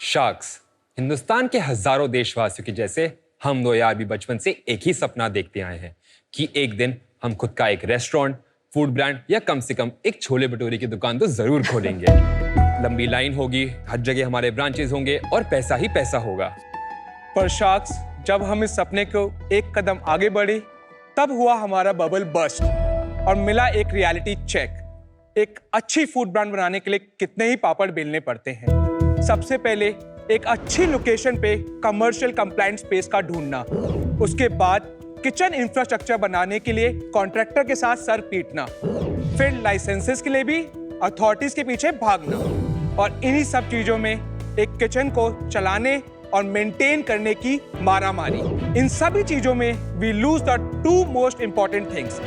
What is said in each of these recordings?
Sharks Hindustan के हजारों देशवासियों के जैसे हम दो यार भी बचपन से एक ही सपना देखते आए हैं कि एक दिन हम खुद का एक रेस्टोरेंट, फूड ब्रांड या कम से कम एक छोले भटूरे की दुकान तो जरूर खोलेंगे। लंबी लाइन होगी, हर जगह हमारे ब्रांचेस होंगे और पैसा ही पैसा होगा। पर शार्क्स, जब हम इस सपने को एक कदम आगे बढ़े तब हुआ हमारा बबल बर्स्ट और मिला एक रियलिटी चेक। एक अच्छी फूड ब्रांड बनाने के लिए कितने ही पापड़ बेलने पड़ते हैं। सबसे पहले एक अच्छी लोकेशन पे कमर्शियल कंप्लायंट स्पेस का ढूंढना, उसके बाद किचन इंफ्रास्ट्रक्चर बनाने के लिए कॉन्ट्रैक्टर के साथ सर पीटना, फिर लाइसेंसेस के लिए भी अथॉरिटीज के पीछे भागना, और इन्हीं सब चीजों में एक किचन को चलाने और मेंटेन करने की मारामारी। इन सभी चीजों में we lose the two most important things,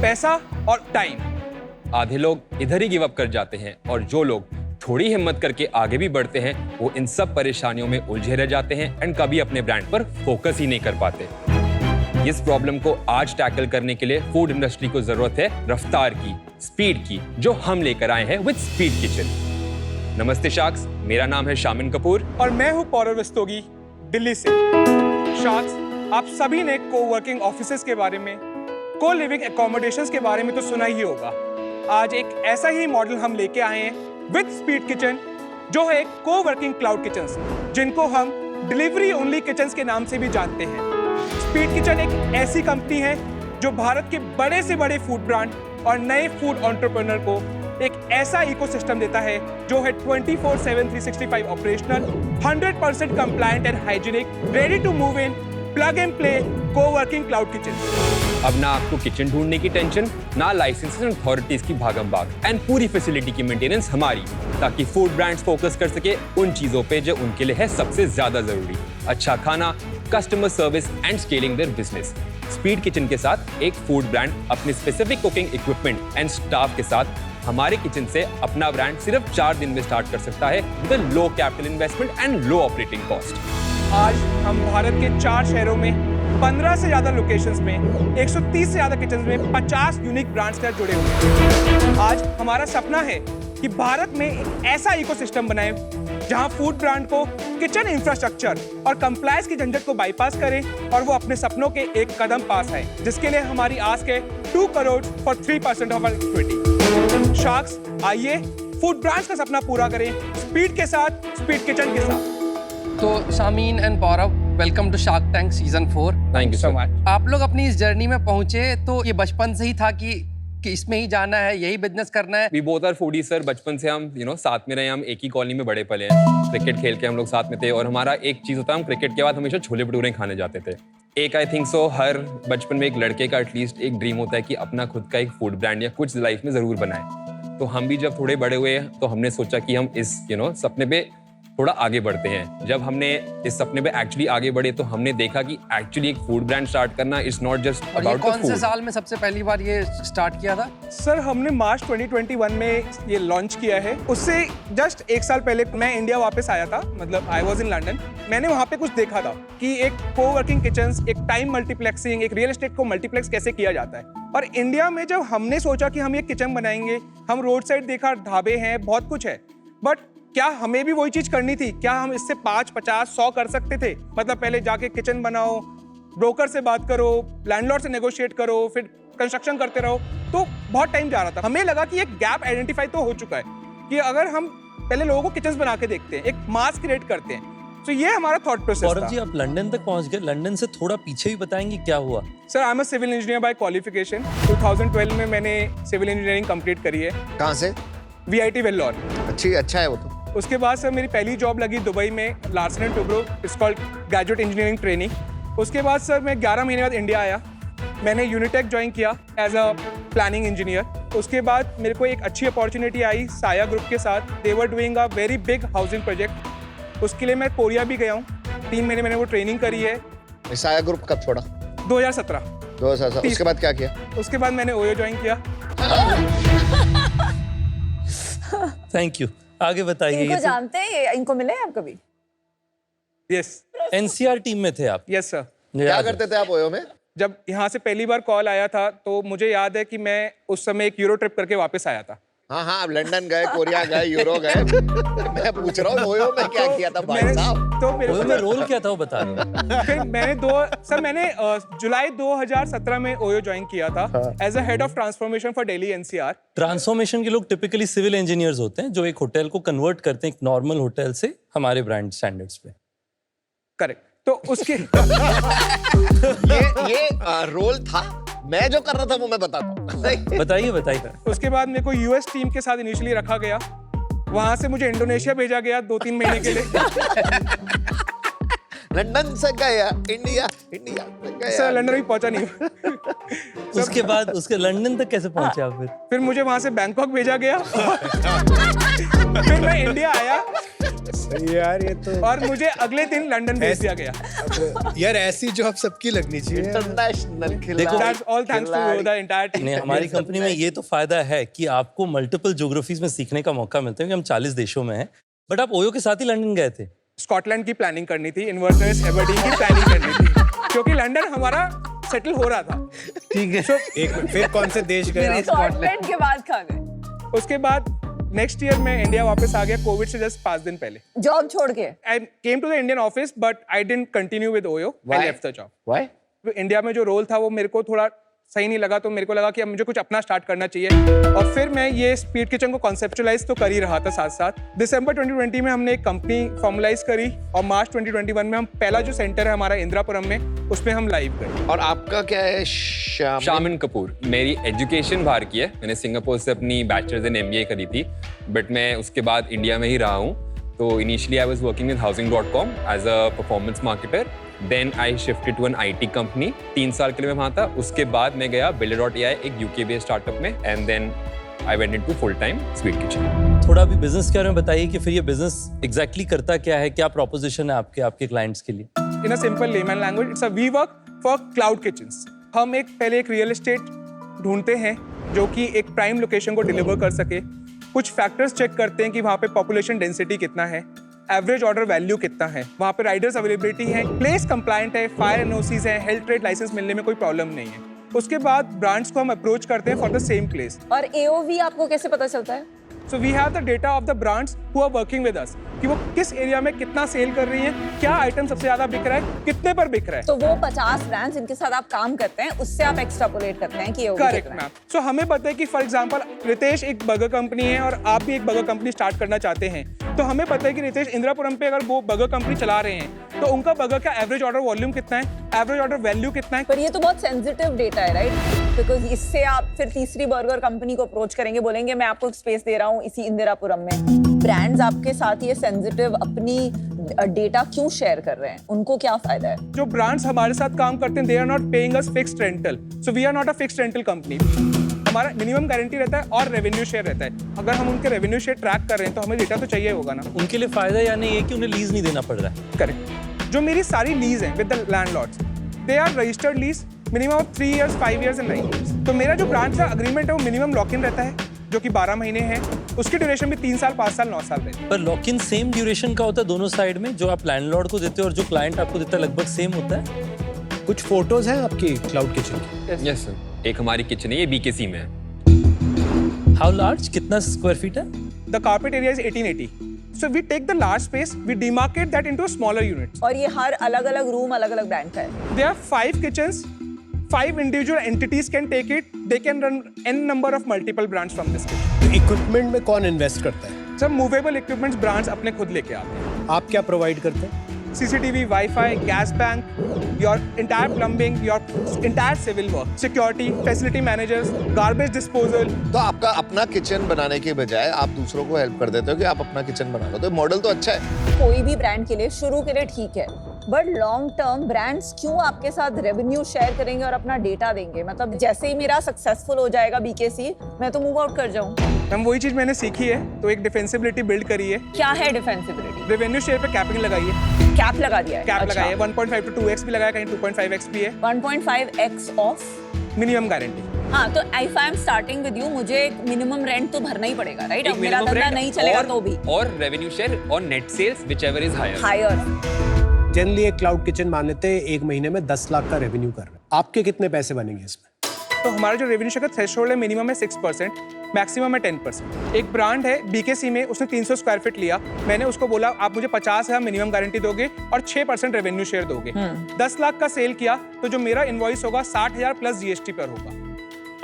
पैसा और टाइम। आधे लोग इधर ही गिव अप कर जाते हैं और जो लोग थोड़ी हिम्मत करके आगे भी बढ़ते हैं वो इन सब परेशानियों में उलझे रह जाते हैं एंड कभी अपने ब्रांड पर फोकस ही नहीं कर पाते। इस प्रॉब्लम को आज टैकल करने के लिए फूड इंडस्ट्री को जरूरत है रफ्तार की, स्पीड की, जो हम लेकर आए हैं विद स्पीड किचन। नमस्ते शार्क्स, मेरा नाम है शामिन कपूर और मैं हूं पौरव रस्तोगी, दिल्ली से। शार्क्स, आप सभी ने को-वर्किंग ऑफिसेज के बारे में, को लिविंग एकोमोडेशंस के बारे में तो सुना ही होगा। आज एक ऐसा ही मॉडल हम लेके आए हैं विद स्पीड किचन, जो है को-वर्किंग क्लाउड किचन्स, जिनको हम डिलीवरी ओनली किचन्स के नाम से भी जानते हैं। स्पीड किचन एक ऐसी कंपनी है जो भारत के बड़े से बड़े फूड ब्रांड और नए फूड एंटरप्रेन्योर को एक ऐसा इकोसिस्टम देता है जो है 24/7 365 operational, 100% compliant and hygienic, ready to move in, plug and play coworking cloud kitchen. अब ना आपको किचन ढूंढने की टेंशन, ना लाइसेंसेस एंड अथॉरिटीज की भागम भाग, एंड पूरी फैसिलिटी की मेंटेनेंस हमारी, ताकि फूड ब्रांड्स फोकस कर सके उन चीजों पे जो उनके लिए है सबसे ज्यादा जरूरी, अच्छा खाना, customer service and scaling their business. Speed kitchen के साथ एक फूड ब्रांड अपने specific cooking equipment and staff के साथ हमारे किचन से अपना ब्रांड सिर्फ 4 दिन में स्टार्ट कर सकता है with low capital investment and low operating cost. आज हम भारत के 4 शहरों में 15 से ज्यादा लोकेशंस में 130 से ज्यादा किचन्स में 50 यूनिक ब्रांड्स के साथ जुड़े हुए हैं। आज हमारा सपना है कि भारत में एक ऐसा इकोसिस्टम बनाए जहां फूड ब्रांड को किचन इंफ्रास्ट्रक्चर और कंप्लायंस की झंझट को बाईपास करें और वो अपने सपनों के एक कदम पास आए, जिसके लिए हमारी आस्क है 2 crore for 3% of our equity. Sharks, आइए फूड ब्रांड्स का सपना पूरा करें स्पीड के साथ, स्पीड किचन के साथ। तो Shameen and Paurav, welcome to shark tank season 4। Thank you so much. आप लोग अपनी इस जर्नी में पहुंचे तो ये बचपन से ही था कि इसमें ही जाना है, यही बिजनेस करना है? We both are foodies sir. बचपन से हम साथ में रहे, हम एक ही कॉलोनी में बड़े पले हैं। क्रिकेट खेल के हम लोग साथ में थे और हमारा एक चीज होता है, हम क्रिकेट के बाद हमेशा छोले भटूरे खाने जाते थे। एक आई थिंक सो हर बचपन में एक लड़के का एटलीस्ट एक ड्रीम होता है कि अपना खुद का एक फूड ब्रांड या कुछ लाइफ में जरूर बनाए। तो हम भी जब थोड़े बड़े हुए तो हमने सोचा कि हम इस सपने पे थोड़ा आगे बढ़ते हैं। जब हमने इस सपने पे एक्चुअली आगे बढ़े तो हमने देखा कि एक्चुअली एक फूड ब्रांड स्टार्ट करना is not just about the food. कौन से साल में सबसे पहली बार ये स्टार्ट किया था? सर, हमने मार्च 2021 में ये लॉन्च किया है। उससे जस्ट 1 साल पहले मैं इंडिया वापस आया था, मतलब आई वॉज इन लंदन। मैंने वहाँ पे कुछ देखा था कि एक को-वर्किंग किचन्स, एक टाइम मल्टीप्लेक्सिंग, एक रियल एस्टेट को मल्टीप्लेक्स कैसे किया जाता है। और इंडिया में जब हमने सोचा कि हम ये किचन बनाएंगे, हम रोड साइड देखा, ढाबे हैं, बहुत कुछ है, बट क्या हमें भी वही चीज करनी थी? क्या हम इससे 5, 50, 100 कर सकते थे? मतलब पहले जाके किचन बनाओ, ब्रोकर से बात करो, लैंडलॉर्ड से नेगोशिएट करो, फिर कंस्ट्रक्शन करते रहो, तो बहुत टाइम जा रहा था। हमें लगा कि एक गैप आइडेंटिफाई तो हो चुका है कि अगर हम पहले लोगों को किचन बना के देखते हैं, एक मास क्रिएट करते हैं। तो ये हमारा थॉट प्रोसेस था। जी, आप लंदन तक पहुंच गए। लंदन से थोड़ा पीछे भी बताएंगे क्या हुआ? Sir, I am a civil engineer by qualification. 2012 में मैंने सिविल इंजीनियरिंग कंप्लीट करी है। कहाँ से? VIT वेल्लोर। अच्छा है वो तो। उसके बाद सर मेरी पहली जॉब लगी दुबई में, Larsen and Toubro, it's called graduate engineering training. उसके बाद सर मैं 11 महीने बाद इंडिया आया। मैंने यूनिटेक ज्वाइन किया एज अ प्लानिंग इंजीनियर। उसके बाद मेरे को एक अच्छी अपॉर्चुनिटी आई साया ग्रुप के साथ। They were doing a very big housing project. उसके लिए मैं कोरिया भी गया हूँ, 3 महीने मैंने वो ट्रेनिंग करी है। साया ग्रुप कब छोड़ा? 2017। 2017। उसके बाद क्या किया? उसके बाद मैंने ओयो ज्वाइन किया। Thank you. आगे बताइए। इनको जानते हैं? इनको मिले हैं आप कभी? यस। NCR टीम में थे आप? Yes sir. क्या करते थे आप ओयो में? जब यहाँ से पहली बार कॉल आया था तो मुझे याद है कि मैं उस समय एक यूरो ट्रिप करके वापस आया था। हाँ हाँ, आप लंदन गए, कोरिया गए, यूरो गए। मैं पूछ रहा हूँ ओयो में क्या किया था भाई साहब? तो मेरे ओयो में रोल क्या था वो बता रहे हो। फिर मैंने जुलाई 2017 में ओयो ज्वाइन किया था as a head of transformation for Delhi NCR. Transformation के लोग टिपिकली सिविल इंजीनियर्स होते हैं जो एक होटल को कन्वर्ट करते हैं एक नॉर्मल होटल से हमारे ब्रांड स्टैंडर्ड्स पे। करेक्ट। तो उसके ये रोल था, मैं जो कर रहा था वो मैं बताता हूँ। बताइए बताइए। उसके बाद मेरे को यूएस टीम के साथ इनिशियली रखा गया, वहां से मुझे इंडोनेशिया भेजा गया 2-3 महीने के लिए। लंदन से गया इंडिया से गया। सर लंदन भी पहुंचा नहीं। उसके बाद उसके लंदन तक कैसे पहुंचे आप फिर मुझे वहां से बैंकॉक भेजा गया। फिर मैं इंडिया आया यार ये तो और मुझे अगले दिन लंदन भेज दिया गया। यार ऐसी जॉब सबकी लगनी चाहिए। इंटरनेशनल देखो, That's all thanks to the entire team. नहीं, हमारी कंपनी में ये तो फायदा है कि आपको मल्टीपल ज्योग्राफीज में सीखने का मौका मिलता है कि हम 40 देशों में हैं। बट आप ओयो के साथ ही लंदन गए थे। स्कॉटलैंड की प्लानिंग करनी थी, इन्वर्सनेस एबरडीन की प्लानिंग करनी थी, क्योंकि लंदन हमारा सेटल हो रहा था। ठीक है। एक मिनट, फिर कौन से देश गए आप? स्कॉटलैंड के बाद कहाँ गए? उसके बाद नेक्स्ट ईयर मैं इंडिया वापस आ गया, कोविड से जस्ट 5 दिन पहले। जॉब छोड़ के? I came to the Indian office but I didn't continue with OYO. I left the job. Why? India में जो रोल था वो मेरे को थोड़ा सही नहीं लगा, तो मेरे को लगा कि अब मुझे कुछ अपना स्टार्ट करना चाहिए। और फिर मैं ये स्पीड किचन को कॉन्सेप्चुअलाइज तो कर ही रहा था साथ साथ। दिसंबर 2020 में हमने एक कंपनी फॉर्मलाइज करी और मार्च 2021 में हम पहला जो सेंटर है हमारा इंदिरापुरम में, उसमें हम लाइव गए। और आपका क्या है? शामिन कपूर। मेरी एजुकेशन बाहर की है, मैंने सिंगापुर से अपनी बैचलर्स इन MBA करी थी, बट मैं उसके बाद इंडिया में ही रहा हूँ। तो initially I was working with housing.com as a performance marketer. Then I shifted to an IT company, 3 साल के लिए मैं वहाँ था। उसके बाद मैं गया Builder.ai, एक UK बेस्ड स्टार्टअप में, and then I went into full time sweet kitchen. थोड़ा भी बिजनेस के बारे में बताइए कि फिर ये बिजनेस एग्जैक्टली करता क्या है, क्या प्रोपोजिशन है आपके क्लाइंट्स के लिए। In a simple layman language, it's a WeWork for cloud kitchens. हम पहले एक रियल एस्टेट ढूंढते हैं जो कि एक प्राइम लोकेशन को डिलीवर कर सके। कुछ फैक्टर्स चेक करते हैं कि वहाँ पे पॉपुलेशन डेंसिटी कितना है, एवरेज ऑर्डर वैल्यू कितना है, वहाँ पे राइडर्स अवेलेबिलिटी है, प्लेस कंप्लायंट है, फायर एनओसीज है, हेल्थ ट्रेड लाइसेंस मिलने में कोई प्रॉब्लम नहीं है। उसके बाद ब्रांड्स को हम अप्रोच करते हैं फॉर द सेम प्लेस। और AOV आपको कैसे पता चलता है? So we have the data of the brands who are working with us, कि वो किस एरिया में कितना सेल कर रही है, क्या आइटम सबसे ज्यादा बिक रहा है, कितने पर बिक रहा है। तो वो 50 ब्रांड्स जिनके साथ आप काम करते हैं, उससे आप एक्सट्रापोलेट करते हैं कि AOV करेक्ट कितना है। मैम। सो हमें पता है कि फॉर एग्जांपल रितेश एक बर्गर कंपनी है और आप भी एक बर्गर कंपनी स्टार्ट करना चाहते हैं, तो हमें पता है कि रितेश इंदिरापुरम पे अगर वो बर्गर कंपनी चला रहे हैं तो उनका बर्गर का एवरेज ऑर्डर वॉल्यूम कितना है, एवरेज ऑर्डर वैल्यू कितना है। पर ये तो बहुत सेंसिटिव डेटा है, राइट? बिकॉज इससे आप फिर तीसरी बर्गर कंपनी को अप्रोच करेंगे, बोलेंगे मैं आपको स्पेस दे रहा हूँ इसी इंदिरापुरम में। ब्रांड्स आपके साथ ये सेंसिटिव अपनी डेटा क्यों शेयर कर रहे हैं? उनको क्या फायदा है? जो ब्रांड्स हमारे साथ काम करते हैं, they are not paying us fixed rental, so we are not a fixed rental company. हमारा मिनिमम गारंटी रहता है और रेवेन्यू शेयर रहता है। अगर हम उनके रेवेन्यू शेयर ट्रैक कर रहे हैं तो हमें डेटा तो चाहिए होगा ना। उनके लिए फायदा यानी ये कि उन्हें लीज नहीं देना पड़ रहा है। करेक्ट। जो मेरी सारी लीज हैं with the landlords, they are registered lease minimum of 3 years, 5 years and 9 years। तो मेरा जो ब्रांड का अग्रीमेंट है वो मिनिमम लॉक इन रहता है, जो कि 12 महीने है। उसकी ड्यूरेशन भी 3 साल, 5 साल, 9 साल रहती है। पर लॉक इन सेम ड्यूरेशन का होता है दोनों साइड में, जो आप लैंडलॉर्ड को देते हो और जो क्लाइंट आपको देता है लगभग सेम होता है। कुछ फोटोज हैं आपकी क्लाउड किचन की? यस सर, एक हमारी किचन है, ये BKC में है। हाउ लार्ज, कितना स्क्वायर फीट है? The carpet area is 1880। So we take the large space, we demarcate that into smaller units. और ये हर अलग-अलग रूम अलग-अलग ब्रांड का है। There are 5 kitchens, 5 individual entities can take it. They can run n number of multiple brands from this kitchen. तो equipment में कौन invest करता है? सब मूवेबल इक्विपमेंट्स ब्रांड्स अपने खुद लेके आते हैं। आप क्या प्रोवाइड करते हैं? CCTV, Wi-Fi, gas bank, your entire plumbing, your entire civil work, security, facility managers, garbage disposal. तो आपका अपना किचन बनाने के बजाय आप दूसरों को हेल्प कर देते हो कि आप अपना किचन बना लो, तो मॉडल तो अच्छा है। कोई भी ब्रांड के लिए शुरू के लिए ठीक है, बट लॉन्ग टर्म ब्रांड्स क्यों आपके साथ रेवेन्यू शेयर करेंगे और अपना डेटा देंगे? मतलब जैसे ही मेरा सक्सेसफुल हो जाएगा BKC, मैं तो मूव आउट कर जाऊं। हम वही चीज मैंने सीखी है, तो एक डिफेंसिबिलिटी बिल्ड करी है। क्या है डिफेंसिबिलिटी? रेवेन्यू शेयर पे कैपिंग लगाई है, कैप लगा दिया है। कैप अच्छा। लगाई है, 1.5 to 2x भी लगाया, कहीं 2.5x भी है। 1.5x of minimum guarantee. हाँ, तो if I am starting with you, मुझे एक मिनिमम रेंट तो भरना ही पड़ेगा, राइट? एक अब मेरा minimum धंधा rent नहीं चलेगा और- तो भी और रेवेन्यू शेयर और net sales whichever is higher. Higher. Generally एक क्लाउड किचन मान लेते हैं 1 महीने में 10 लाख का रेवेन्यू कर रहे हैं। आपके कितने पैसे बनेंगे इसमें? तो हमारा जो रेवेन्यू शेयर का थ्रेशोल्ड है मिनिमम है 6%। मैक्सिमम है 10%। एक ब्रांड है BKC में, उसने 300 स्क्वायर फीट लिया, मैंने उसको बोला आप मुझे 50,000 मिनिमम गारंटी दोगे और 6% रेवेन्यू शेयर दोगे। 10 लाख का सेल किया तो जो मेरा इनवॉइस होगा 60,000 प्लस GST पर होगा।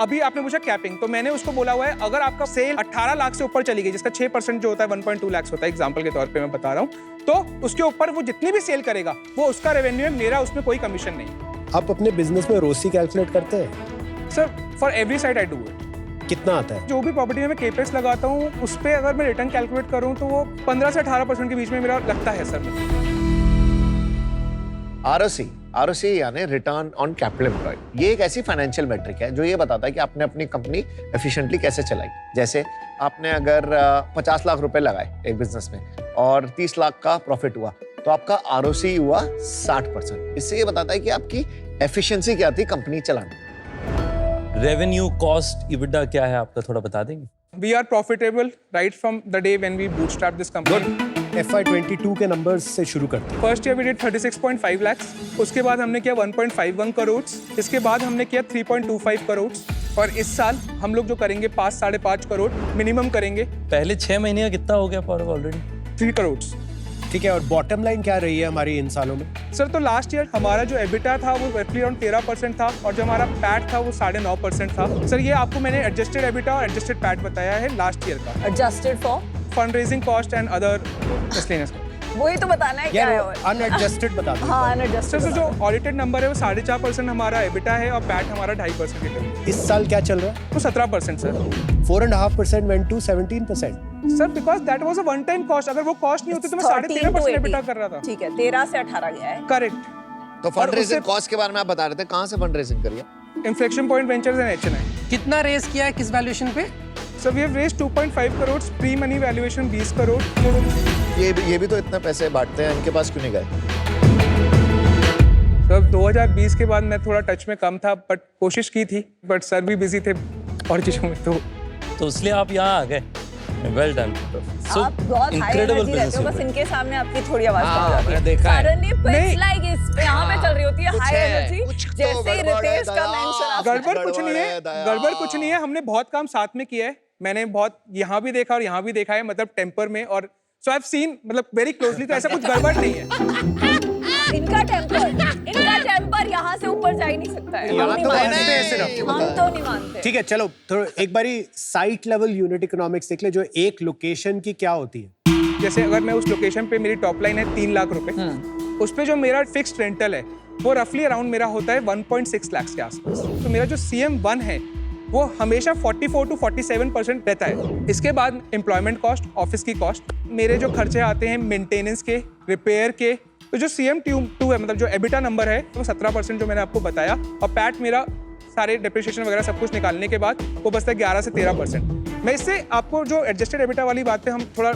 अभी आपने पूछा कैपिंग, तो मैंने उसको बोला हुआ है अगर आपका सेल 18 लाख से ऊपर चली गई, जिसका 6% जो होता है 1.2 लाख होता है, एग्जांपल के तौर पे मैं बता रहा हूँ, तो उसके ऊपर वो जितनी भी सेल करेगा वो उसका रेवेन्यू है, मेरा उसमें कोई कमीशन नहीं। आप अपने बिजनेस में रोसी कैलकुलेट करते हैं? Sir for every side I do it. कितना आता है? जो भी प्रॉपर्टी में मैं केपेक्स लगाता हूँ उस पर अगर मैं रिटर्न कैलकुलेट करूँ तो वो 15 से 18% के बीच में मेरा लगता है सर। ROC यानी रिटर्न ऑन कैपिटल एम्प्लॉयड, ये एक ऐसी फाइनेंशियल मैट्रिक है जो ये बताता है कि आपने अपनी कंपनी एफिशिएंटली कैसे चलाई। जैसे आपने अगर 50 लाख रुपए लगाए एक बिजनेस में और 30 लाख का प्रॉफिट हुआ तो आपका ROC हुआ 60%। इससे ये बताता है कि आपकी एफिशिएंसी क्या थी कंपनी चलाने। रेवेन्यू, कॉस्ट, EBITDA क्या है आपका, थोड़ा बता देंगे? We are profitable right from the day when we bootstrapped this company. FY22 के नंबर्स से शुरू करते हैं। First year we did 36.5 lakhs, उसके बाद हमने किया 1.51 करोड़, इसके बाद हमने किया 3.25 करोड़ और इस साल हम लोग जो करेंगे 5-5.5 करोड़ मिनिमम करेंगे। पहले 6 महीने का कितना हो गया पौरव ऑलरेडी? 3 करोड़। ठीक है, और बॉटम लाइन क्या रही है हमारी इन सालों में? सर तो लास्ट ईयर हमारा जो एबिटा था वो रफली अराउंड 13% था और जो हमारा पैट था वो 9.5% था। सर ये आपको मैंने एडजस्टेड एबिटा और एडजस्टेड पैट बताया है लास्ट ईयर का। Adjusted for fund raising cost and other miscellaneous. वही तो बताना है क्या है। और अनएडजस्टेड बता दो। हाँ सर अनएडजस्टेड। तो जो ऑडिटेड नंबर है वो 4.5% हमारा एबिटा है और पैट हमारा 2.5%। इस साल क्या चल रहा है? तो 17% sir. 4.5% went to 17%। Sir because that was a one time cost, अगर वो कॉस्ट नहीं होती तो मैं 13.5% एबिटा कर रहा था। ठीक है, 13 से 18 गया है। करेक्ट। तो फंड रेजिंग कॉस्ट के बारे में आप बता रहे थे, कहाँ से फंड रेजिंग करिए? Inflection point ventures and HNI। कितना रेस किया है, किस वैल्यूएशन पे? Sir we have raised 2.5 crore, pre money valuation 20 crore. ये भी तो इतना पैसे बांटते हैं, इनके पास क्यों नहीं गए? सर 2020 के बाद मैं थोड़ा टच में कम था बट कोशिश की थी, बट सर भी बिजी थे और चीजों में, तो इसलिए आप यहाँ आ गए। Well done. आप बहुत हाई एनर्जी रहते हो, बस इनके सामने आपकी थोड़ी आवाज कम हो जाती है। देखा है। Suddenly pitch नहीं। like इस पे यहाँ पे चल रही होती है हाई एनर्जी, कुछ तो जैसे ही गड़बड़ है, रितेश का दया। मेंशन आप गड़बड़ कुछ नहीं है, दया। गड़बड़ कुछ नहीं है। हमने बहुत काम साथ में किया है, मैंने बहुत यहाँ भी देखा और यहाँ भी देखा है, मतलब टेम्पर में, और सो आई हैव सीन मतलब वेरी क्लोजली, तो ऐसा कुछ गड़बड़ नहीं है। इनका टेम्पर यहाँ से ऊपर जा ही नहीं सकता है। हम नहीं तो मानते। मानते हैं सिर्फ। हम तो नहीं मानते। ठीक है, चलो थोड़ा एक बारी साइट लेवल यूनिट इकोनॉमिक्स देख ले, जो एक लोकेशन की क्या होती है। जैसे अगर मैं उस लोकेशन पे, मेरी टॉप लाइन है 3 लाख रुपए, उस पे जो मेरा फिक्स्ड रेंटल है वो रफली अराउंड मेरा होता है 1.6 लाख के आसपास। तो मेरा जो CM1 है वो हमेशा 44 to 47% रहता है। इसके बाद एम्प्लॉयमेंट कॉस्ट, ऑफिस की कॉस्ट, मेरे जो खर्चे आते हैं मेंटेनेंस के, रिपेयर के, तो जो CM2 है, मतलब जो एबिटा नंबर है वो 17% जो मैंने आपको बताया, और पैट मेरा सारे डेप्रिसिएशन वगैरह सब कुछ निकालने के बाद वो बचता है 11 से 13%। मैं इससे आपको जो एडजस्टेड एबिटा वाली बात पे हम थोड़ा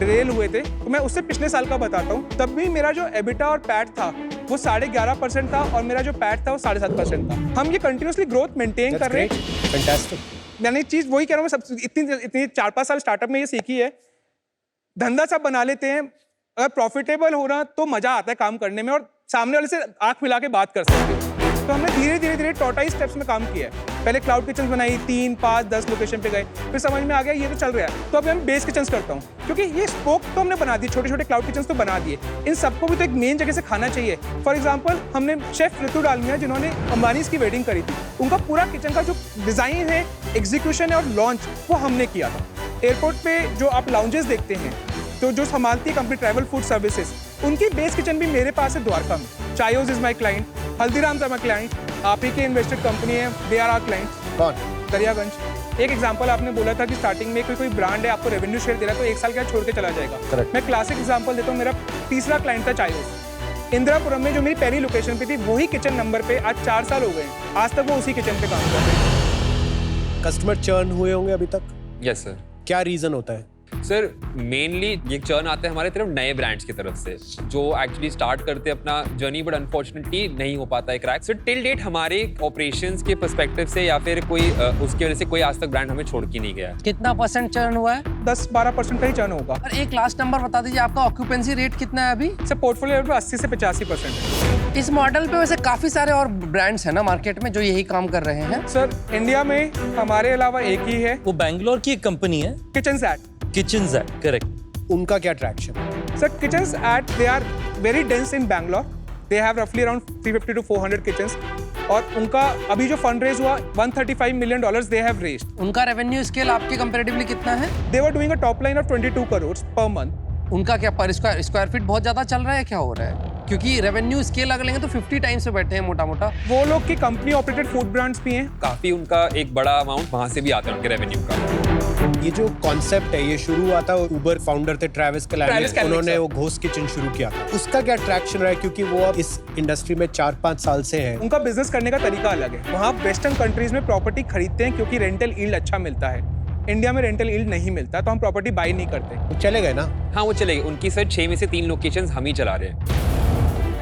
डिरेल हुए थे, तो मैं उससे पिछले साल का बताता हूँ। तब भी मेरा जो एबिटा और पैट था वो 11.5% था और मेरा जो पैट था वो 7.5% था। हम ये कंटिन्यूसली ग्रोथ मेंटेन कर रहे हैं। फैंटास्टिक। मैंने चीज वही कह रहा हूँ, मैं सब इतनी 4-5 साल स्टार्टअप में ये सीखी है। धंधा सब बना लेते हैं, अगर प्रॉफिटेबल हो रहा तो मजा आता है काम करने में और सामने वाले से आंख मिला के बात कर सकते हो। तो हमने धीरे-धीरे टॉर्टाइज स्टेप्स में काम किया है। पहले क्लाउड किचन बनाई, 3, 5, 10 लोकेशन पे गए, फिर समझ में आ गया ये तो चल रहा है, तो अभी हम बेस किचन करता हूँ, क्योंकि ये स्पोक तो हमने बना दिए, छोटे-छोटे क्लाउड किचन तो बना दिए। इन सबको भी तो एक मेन जगह से खाना चाहिए। फॉर एग्जाम्पल हमने शेफ ऋतु डालमिया, जिन्होंने अंबानी की वेडिंग करी थी, उनका पूरा किचन का जो डिजाइन है, एग्जीक्यूशन है और लॉन्च वो हमने किया था। एयरपोर्ट पे जो आप लाउंजेस देखते हैं, तो जो संभालती है कंपनी ट्रैवल फूड सर्विसेज, उनकी बेस किचन भी मेरे पास है द्वारका में। Chaayos is my client, Haldiram's are my client, आप ही के इन्वेस्टेड कंपनी है, दे आर आवर क्लाइंट। कौन? दरियागंज। एक एग्जांपल आपने बोला था कि स्टार्टिंग में कोई ब्रांड है आपको रेवेन्यू शेयर दे रहा है तो 1 साल के बाद छोड़ के चला जाएगा। Correct. मैं क्लासिक एग्जांपल देता हूँ, मेरा तीसरा क्लाइंट था चायोज। इंदिरापुरम में जो मेरी पहली लोकेशन पे थी, वही किचन नंबर पे आज 4 साल हो गए, आज तक वो उसी किचन पे काम कर रहे हैं। कस्टमर चर्न हुए होंगे अभी तक? Yes sir. क्या रीजन होता है? सर मेनली ये चर्न आता है हमारे तरफ नए ब्रांड्स की तरफ से जो एक्चुअली स्टार्ट करते हैं अपना जर्नी, बट अनफॉर्चुनेटली नहीं हो पाता है क्रैक। सर टिल डेट हमारे ऑपरेशंस के पर्सपेक्टिव से या फिर कोई उसकी वजह से कोई आज तक ब्रांड हमें छोड़ के नहीं गया। कितना % चर्न हुआ है? 10-12% का ही चर्न होगा। और एक लास्ट नंबर बता दीजिए, आपका ऑक्यूपेंसी रेट कितना है अभी? सर पोर्टफोलियो पे 80 से 85%। इस मॉडल पे वैसे काफी सारे और ब्रांड्स हैं ना मार्केट में जो यही काम कर रहे हैं। सर इंडिया में हमारे अलावा एक ही है, वो बैंगलोर की एक कंपनी है, किचन ज़ैट। किचन ज़ैट, करेक्ट। उनका क्या ट्रैक्शन है? Sir, kitchens they are very dense in Bangalore. They have roughly around 350 to 400 kitchens. और उनका अभी जो फंड रेज हुआ $135 million they have raised. उनका रेवेन्यू स्केल आपके कंपैरेटिवली कितना है? They were doing a top line of 22 crores per month. उनका क्या पर स्क्वायर फीट बहुत ज्यादा चल रहा है, क्या हो रहा है? क्योंकि रेवेन्यू स्केल अगर लेंगे तो 50 टाइम्स पे बैठे हैं मोटा मोटा। वो लोग की कंपनी ऑपरेटेड फूड ब्रांड्स भी हैं। काफी उनका एक बड़ा अमाउंट वहां से भी आता है उनके रेवेन्यू का। ये जो कॉन्सेप्ट है ये शुरू हुआ था, उबर फाउंडर थे ट्रैविस ट्रैविस कैलानी, कैलानी, उन्होंने सर। वो घोस्ट किचन शुरू किया था। उसका क्या ट्रैक्शन रहा है, क्योंकि वो अब इस इंडस्ट्री में 4-5 साल से है। उनका बिजनेस करने का तरीका अलग है। वहाँ वेस्टर्न कंट्रीज में प्रॉपर्टी खरीदते हैं क्योंकि रेंटल यील्ड अच्छा मिलता है। इंडिया में रेंटल यील्ड नहीं मिलता तो हम प्रॉपर्टी बाई नहीं करते। तो चले गए ना। हाँ वो चलेगी। उनकी सर 6 में से 3 लोकेशंस हम ही चला रहे हैं।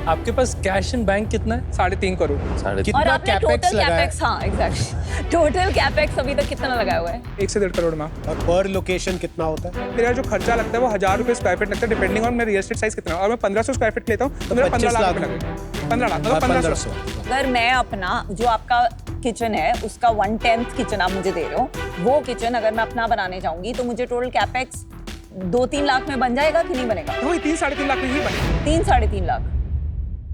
आपके पास कैश एंड बैंक कितना है? 3.5 करोड़। और कितना आपने कैपेक्स टोटल लगा है? कैपेक्स, हाँ एग्जैक्टली, टोटल कैपेक्स अभी तक कितना लगाया हुआ है? 1 से 1.5 करोड़ में। और पर लोकेशन कितना होता है? मेरा जो खर्चा लगता है वो 1000 रुपए स्क्वायर फीट लगता है, डिपेंडिंग ऑन मेरा रियल एस्टेट साइज कितना है। और मैं 1500 स्क्वायर फीट लेता हूँ तो मेरा 25 15 लाख लाख रुपए लगेगा। 15 लाख मतलब 1500। अगर मैं अपना जो आपका किचन है उसका 1/10 किचन आप मुझे दे रहे हो, वो किचन अगर मैं अपना बनाने जाऊंगी तो मुझे टोटल कैपेक्स 2-3 लाख में बन जाएगा कि नहीं बनेगा? वही 3-3.5 लाख में ही बने। 3-3.5 लाख।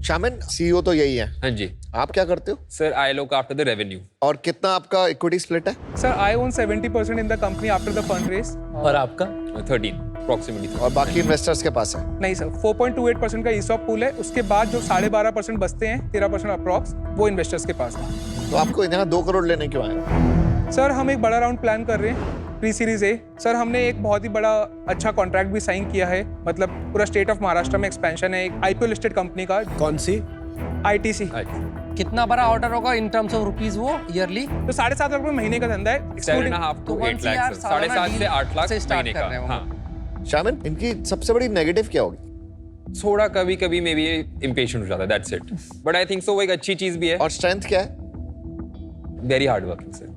शामिन सीईओ तो यही है, हाँ जी आप क्या करते हो sir. I look after the revenue. और कितना आपका इक्विटी स्प्लिट है? Sir I own 70% in the company after the fund raise. और आपका? 13 अप्रोक्सीमेटली। और बाकी इन्वेस्टर्स के पास है? नहीं सर, 4.28% का ESOP पूल है। उसके बाद जो 12.5% बचते हैं, 13% अप्रॉक्स, वो इन्वेस्टर्स के पास है। तो आपको यहाँ 2 करोड़ लेने क्यों आए? सर हम एक बड़ा राउंड प्लान कर रहे हैं, प्री सीरीज ए। सर हमने एक बहुत ही बड़ा अच्छा कॉन्ट्रैक्ट भी साइन किया है, मतलब पूरा स्टेट ऑफ महाराष्ट्र में एक्सपेंशन है एक IPO लिस्टेड कंपनी का। कौन सी? ITC। कितना बड़ा ऑर्डर होगा इन टर्म्स ऑफ रुपीज वो ईयरली? तो 7.5 लाख रुपए महीने का धंधा है, 7.5 to 8 लाख। 7.5 से 8 लाख से start महीने कर का। रहे हो। हाँ शामिन, इनकी सबसे बड़ी नेगेटिव क्या होगी? थोड़ा कभी कभी मे बी इम्पेशेंट हो जाता है, that's it. But I think so वो एक अच्छी चीज भी है। और स्ट्रेंथ क्या है? Very hard working sir.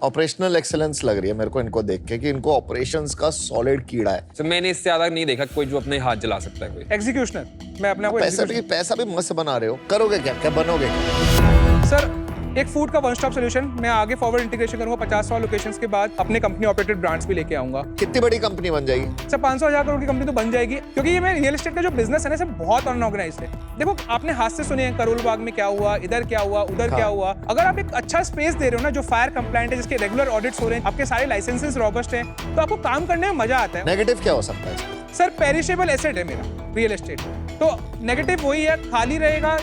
Operational excellence लग रही है मेरे को इनको देख के कि इनको ऑपरेशंस का सॉलिड कीड़ा है। सर मैंने इससे ज्यादा नहीं देखा कोई जो अपने हाथ जला सकता है कोई। एग्जीक्यूशनर। मैं अपने आप को पैसा भी मस्त बना रहे हो, करोगे क्या, क्या बनोगे क्या? सर एक फूड का वन स्टॉप सोल्यूशन। मैं आगे फॉरवर्ड इंटीग्रेशन करूंगा। 50-100 लोकेशंस के बाद अपने कंपनी ऑपरेटेड ब्रांड्स भी लेके आऊंगा। कितनी बड़ी कंपनी बन जाएगी? सर 500-1000 करोड़ की कंपनी तो बन जाएगी, क्योंकि ये मेरा रियल एस्टेट का जो बिजनेस है ना, सर बहुत अनऑर्गेनाइज्ड है। देखो आपने हाथ से सुने हैं करोल बाग में क्या हुआ, इधर क्या हुआ, उधर क्या हुआ। अगर आप एक अच्छा स्पेस दे रहे हो ना जो फायर कंप्लायंट है, जिसके रेगुलर ऑडिट्स हो रहे हैं, आपके सारे लाइसेंसेस रॉबस्ट हैं, तो आपको काम करने में मजा आता है। नेगेटिव क्या हो सकता है इसमें? सर पेरिशेबल एसेट है मेरा रियल एस्टेट, तो नेगेटिव वही है, खाली रहेगा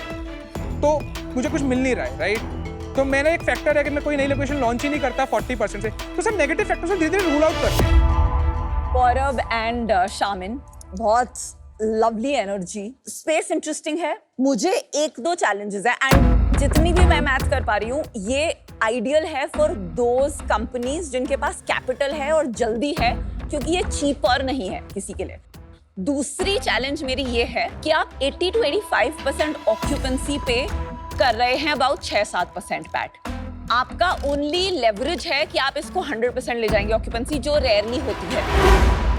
तो मुझे कुछ मिल नहीं रहा है, राइट? तो मैंने एक फैक्टर है कि मैं कोई नई लोकेशन लॉन्च ही नहीं करता 40% से, तो सर नेगेटिव फैक्टर से धीरे धीरे रूल आउट करते हैं। गौरव एंड शामिन, बहुत लवली एनर्जी, स्पेस इंटरेस्टिंग है। मुझे 1-2 चैलेंजेस है एंड जितनी भी मैं मैथ कर पा रही हूँ ये आइडियल है फॉर दोज कंपनीज जिनके पास कैपिटल है और जल्दी है, क्योंकि ये चीपर नहीं है किसी के लिए। दूसरी चैलेंज मेरी ये है कि आप 80 to 85% ऑक्यूपेंसी पे कर रहे हैं अबाउट 6-7% पैट। आपका ओनली लेवरेज है कि आप इसको 100% ले जाएंगे ऑक्यूपेंसी, जो रेयरली होती है।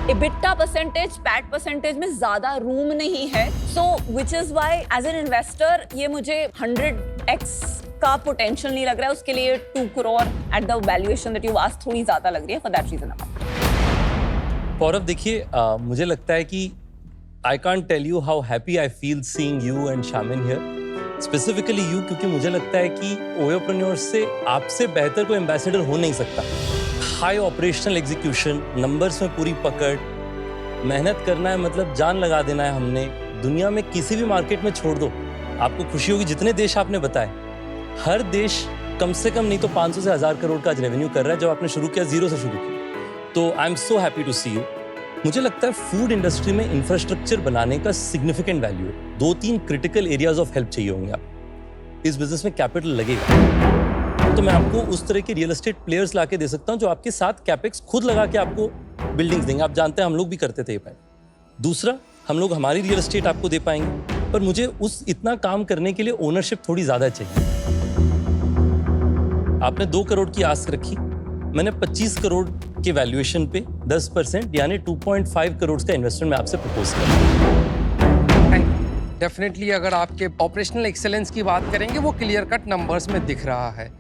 EBITDA परसेंटेज, पैट परसेंटेज में ज्यादा रूम नहीं है, so which is why as an investor ये मुझे 100x का पोटेंशियल नहीं लग रहा है। उसके लिए 2 crore at the valuation that you asked थोड़ी ज्यादा लग रही है, फॉर दैट रीजन। पौरव देखिए, मुझे लगता है कि I can't tell you how happy I feel seeing you and Shamin here, specifically you, क्योंकि मुझे लगता है कि ओयोप्रेन्योर्स से आपसे बेहतर कोई एम्बेसडर हो नहीं सकता। हाई ऑपरेशनल एग्जीक्यूशन, नंबर्स में पूरी पकड़, मेहनत करना है मतलब जान लगा देना है। हमने दुनिया में किसी भी मार्केट में छोड़ दो, आपको खुशी होगी जितने देश आपने बताए, हर देश कम से कम नहीं तो 500 से 1000 करोड़ का आज रेवेन्यू कर रहा है जब आपने शुरू किया, 0 से शुरू किया। तो I am so happy to see you. मुझे लगता है फूड इंडस्ट्री में इंफ्रास्ट्रक्चर बनाने का सिग्निफिकेंट वैल्यू है। 2-3 क्रिटिकल एरियाज ऑफ हेल्प चाहिए होंगे आप। इस बिजनेस में कैपिटल लगेगा तो मैं आपको उस तरह के रियल एस्टेट प्लेयर्स लाके दे सकता हूं जो आपके साथ कैपेक्स खुद लगा के आपको बिल्डिंग्स देंगे, आप जानते हैं हम लोग भी करते थे ये पहले। दूसरा, हम लोग हमारी रियल एस्टेट आपको दे पाएंगे, पर मुझे उस इतना काम करने के लिए ओनरशिप थोड़ी ज़्यादा चाहिए। आपने 2 करोड़ की आस्क रखी, मैंने 25 करोड़ के वैल्यूएशन पे 10% यानी 2.5 करोड़ का इन्वेस्टमेंट मैं आपसे प्रपोज कर रहा हूं। डेफिनेटली अगर आपके ऑपरेशनल एक्सेलेंस की बात करेंगे वो क्लियर कट नंबर्स में दिख रहा है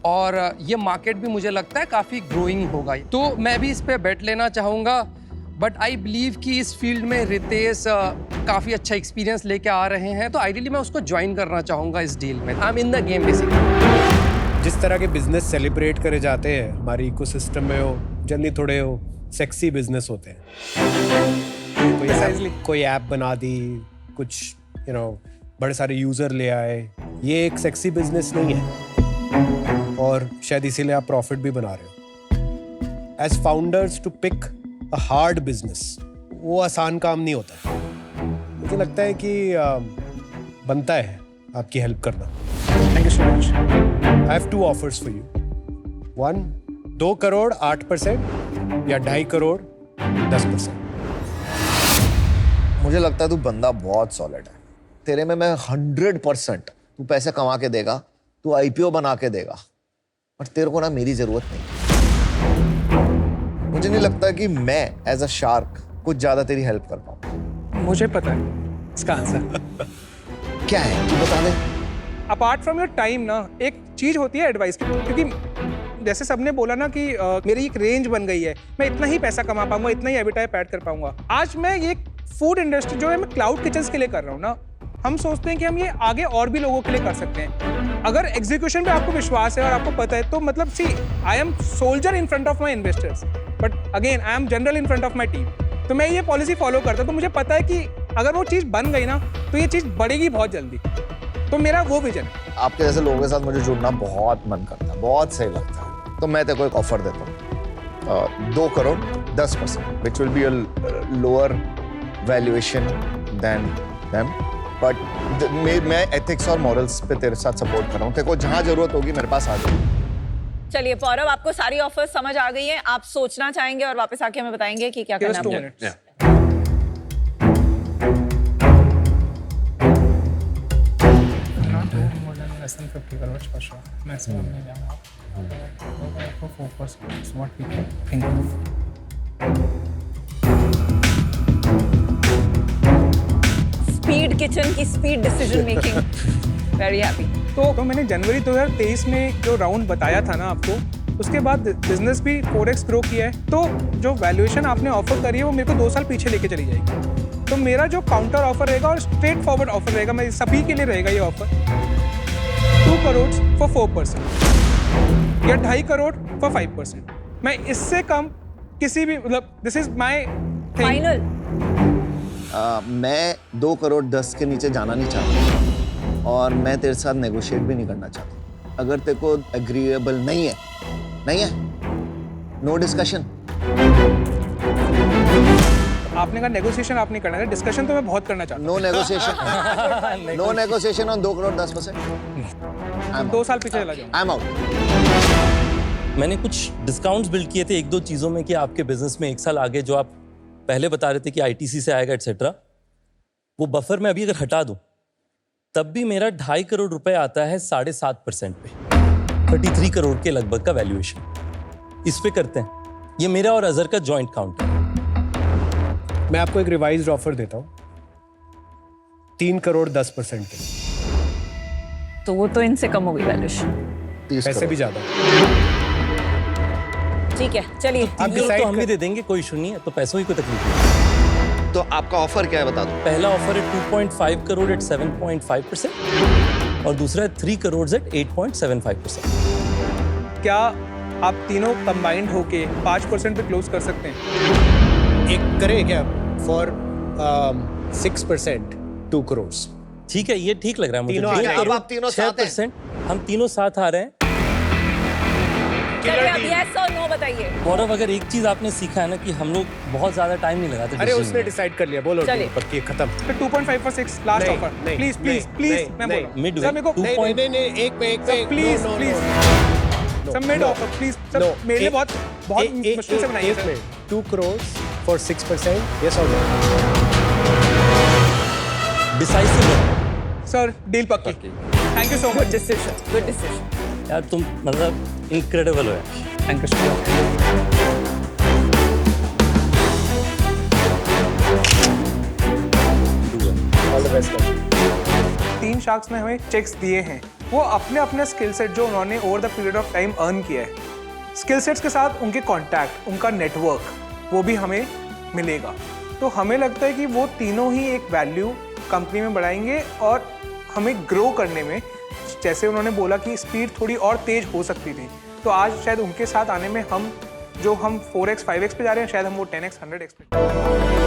और ये मार्केट भी मुझे लगता है काफ़ी ग्रोइंग होगा, तो मैं भी इस पे बेट लेना चाहूँगा। बट आई बिलीव कि इस फील्ड में रितेश काफ़ी अच्छा एक्सपीरियंस लेके आ रहे हैं, तो आइडियली मैं उसको ज्वाइन करना चाहूँगा इस डील में। I am in the game basically. जिस तरह के बिजनेस सेलिब्रेट करे जाते हैं हमारी इकोसिस्टम में, हो जनरली थोड़े हो सेक्सी बिजनेस होते हैं। कोई ऐप बना दी, कुछ बड़े सारे यूजर ले आए, ये एक सेक्सी बिजनेस नहीं है और शायद इसीलिए आप प्रॉफिट भी बना रहे हो। As founders to pick a hard business, वो आसान काम नहीं होता। मुझे लगता है कि बनता है आपकी हेल्प करना। Thank you so much. I have 2 offers for you. 1, 2 crore 8% या 2.5 करोड़ 10%। मुझे लगता है तू बंदा बहुत सॉलिड है। तेरे में मैं 100% तू पैसे कमा के देगा, तू IPO बना के देगा, पर तेरे को ना मेरी जरूरत नहीं। मुझे नहीं लगता कि मैं एज अ शार्क कुछ ज्यादा तेरी हेल्प कर पाऊँ। मुझे पता है इसका आंसर क्या है तू बता दे। अपार्ट फ्रॉम योर टाइम ना, एक चीज होती है एडवाइस की, क्योंकि जैसे सबने बोला ना कि मेरी एक रेंज बन गई है, मैं इतना ही पैसा कमा पाऊंगा, इतना ही एबिटाई पैड कर पाऊंगा। आज मैं ये फूड इंडस्ट्री जो है मैं क्लाउड किचन्स के लिए कर रहा हूँ ना, हम सोचते हैं कि हम ये आगे और भी लोगों के लिए कर सकते हैं। अगर एग्जीक्यूशन पे आपको विश्वास है और आपको पता है, तो मतलब see I am soldier in front of my investors, but again I am general in front of my team. तो मैं ये पॉलिसी फॉलो करता हूँ, तो मुझे पता है कि अगर वो चीज़ बन गई ना, तो ये चीज़ बढ़ेगी बहुत जल्दी। तो मेरा वो विजन है। आपके जैसे लोगों के साथ मुझे जुड़ना बहुत मन करता है, बहुत सही लगता है। तो मैं तेरे को एक ऑफर देता हूँ, 2 crore 10%, which will be a lower valuation than them, but मैं एथिक्स और मॉरल्स पे तेरे साथ सपोर्ट कर रहा हूँ। तेरे को जहाँ जरूरत होगी मेरे पास आ जाओ। चलिए पौरव, आपको सारी ऑफर्स समझ आ गई हैं, आप सोचना चाहेंगे और वापस आके हमें बताएंगे कि क्या करना है आपको। Less than 50 crores for sure. Maximum नहीं जाऊंगा। For focus, it's what we can think of. Speed kitchen की speed decision making, very happy. तो मैंने जनवरी 2023 में जो राउंड बताया था ना आपको, उसके बाद बिजनेस भी 4x ग्रो किया है। तो जो वैल्यूएशन आपने ऑफर करी है वो मेरे को 2 साल पीछे लेके चली जाएगी। तो मेरा जो काउंटर ऑफर रहेगा और स्ट्रेट फॉरवर्ड ऑफर रहेगा, मैं सभी के लिए रहेगा ये ऑफर, 2 करोड़ फॉर 4% या 2.5 करोड़ फॉर 5%। मैं इससे कम किसी भी, मतलब दिस इज माय फाइनल। मैं 2 करोड़ 10 के नीचे जाना नहीं चाहता और मैं तेरे साथ नेगोशिएट भी नहीं करना चाहता। अगर तेरे को एग्रीएबल नहीं है, नो डिस्कशन। आपने कहा नेगोशिएशन आप नहीं करना है, डिस्कशन तो मैं बहुत करना चाहता no negotiation, no negotiation on 2 crore 10%। हूँ। 2 साल पीछे चला जाऊँ। I am out. मैंने कुछ डिस्काउंट्स बिल्ड किए थे 1-2 चीज़ों में कि आपके बिजनेस में 1 साल आगे जो आप पहले बता रहे थे कि ITC से आएगा एटसेट्रा, वो बफर में अभी अगर हटा दूं तब भी मेरा 2.5 करोड़ रुपए आता है 7.5% पे, 33 करोड़ के लगभग का वैल्यूएशन। इस पे करते हैं, ये मेरा और अजहर का जॉइंट काउंट है। मैं आपको एक रिवाइज्ड ऑफर देता हूँ, 3 करोड़ 10% पे। तो वो तो इनसे कम हो गई वैल्यूएशन, पैसे भी ज्यादा। ठीक है चलिए। आप ये डिसाइड तो हम भी दे देंगे, कोई इशू नहीं है, तो पैसों की कोई तकलीफ नहीं। तो आपका ऑफर क्या है बता दो। पहला ऑफर है 2.5 करोड़ एट 7.5% और दूसरा है 3 करोड़ एट 8.75%। क्या आप तीनों कंबाइंड होके 5% पे क्लोज कर सकते हैं? एक करें क्या फॉर 6%, 2 करोड़। ठीक है, ये ठीक लग रहा है मुझे। तीनों आ 2 जाएंगे। करोड़ अब आप तीनों साथ हैं। 6%, हम तीनों साथ आ रहे हैं। चलिए अब यस और नो बताइए। गौरव, अगर एक चीज आपने सीखा है ना कि हम लोग बहुत ज्यादा टाइम नहीं लगाते। अरे उसने डिसाइड कर लिया, बोलो चलिए। पर ये खत्म। फिर 2.5 for 6 लास्ट नहीं, ऑफर। नहीं, प्लीज प्लीज नहीं, प्लीज नहीं, मैं नहीं। बोल रहा हूँ। Midway, सर मेरे को 2 नहीं point- नहीं, एक पे प्लीज no, प्लीज no, सब mid no. Offer please. No, सब मेरे लिए बहुत एक मुश्किल से बनाइए एक sir. Minute 2 crores for 6%. Yes or no? Decisive sir deal पक्की। Thank you so good much. Decision, good decision. यार, तुम मतलब इनक्रेडिबल हो यार। Thank you so much. All the best. तीन शार्क्स ने हमें चेक्स दिए हैं, वो अपने अपने स्किल सेट जो उन्होंने over the period of time earn किया है, स्किल सेट्स के साथ उनके कॉन्टैक्ट, उनका नेटवर्क, वो भी हमें मिलेगा। तो हमें लगता है कि वो तीनों ही एक वैल्यू कंपनी में बढ़ाएंगे और हमें ग्रो करने में, जैसे उन्होंने बोला कि स्पीड थोड़ी और तेज हो सकती थी, तो आज शायद उनके साथ आने में हम 4x 5x पे जा रहे हैं, शायद हम वो 10x 100x पे